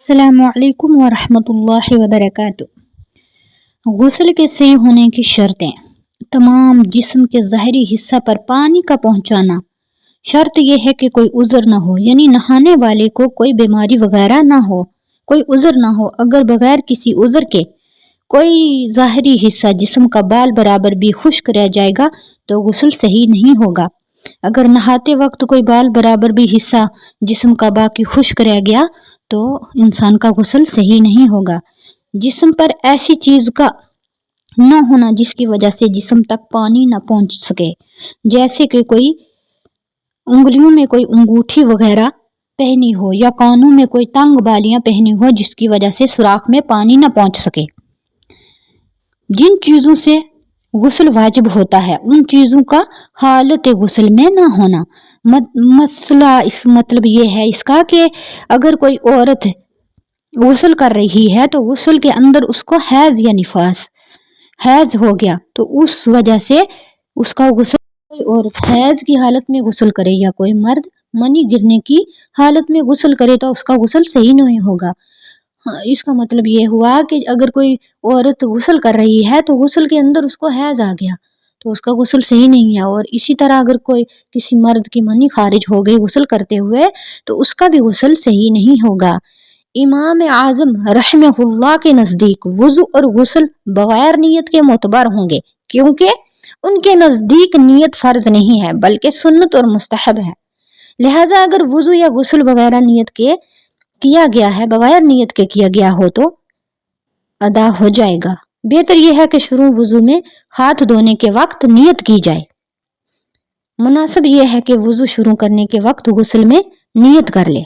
السلام علیکم ورحمۃ اللہ وبرکاتہ۔ غسل کے صحیح ہونے کی شرطیں: تمام جسم کے ظاہری حصہ پر پانی کا پہنچانا۔ شرط یہ ہے کہ کوئی عذر نہ ہو، یعنی نہانے والے کو کوئی بیماری وغیرہ نہ ہو، کوئی عذر نہ ہو۔ اگر بغیر کسی عذر کے کوئی ظاہری حصہ جسم کا بال برابر بھی خشک رہ جائے گا تو غسل صحیح نہیں ہوگا۔ اگر نہاتے وقت کوئی بال برابر بھی حصہ جسم کا باقی خشک رہ گیا تو انسان کا غسل صحیح نہیں ہوگا۔ جسم پر ایسی چیز کا نہ ہونا جس کی وجہ سے جسم تک پانی نہ پہنچ سکے، جیسے کہ کوئی انگلیوں میں کوئی انگوٹھی وغیرہ پہنی ہو یا کانوں میں کوئی تنگ بالیاں پہنی ہو جس کی وجہ سے سوراخ میں پانی نہ پہنچ سکے۔ جن چیزوں سے غسل واجب ہوتا ہے ان چیزوں کا حالت غسل میں نہ ہونا۔ مسئلہ اس مطلب یہ ہے اس کا کہ اگر کوئی عورت غسل کر رہی ہے تو غسل کے اندر اس کو حیض یا نفاس ہو گیا تو اس وجہ سے اس کا غسل، کوئی عورت حیض کی حالت میں غسل کرے یا کوئی مرد منی گرنے کی حالت میں غسل کرے تو اس کا غسل صحیح نہیں ہوگا۔ اس کا مطلب یہ ہوا کہ اگر کوئی عورت غسل کر رہی ہے تو غسل کے اندر اس کو حیض آ گیا تو اس کا غسل صحیح نہیں ہے، اور اسی طرح اگر کوئی کسی مرد کی منی خارج ہو گئی غسل کرتے ہوئے تو اس کا بھی غسل صحیح نہیں ہوگا۔ امام اعظم رحمہ اللہ کے نزدیک وضو اور غسل بغیر نیت کے معتبر ہوں گے، کیونکہ ان کے نزدیک نیت فرض نہیں ہے بلکہ سنت اور مستحب ہے۔ لہذا اگر وضو یا غسل بغیر نیت کے کیا گیا ہو تو ادا ہو جائے گا۔ بہتر یہ ہے کہ شروع وضو میں ہاتھ دھونے کے وقت نیت کی جائے۔ مناسب یہ ہے کہ وضو شروع کرنے کے وقت غسل میں نیت کر لے۔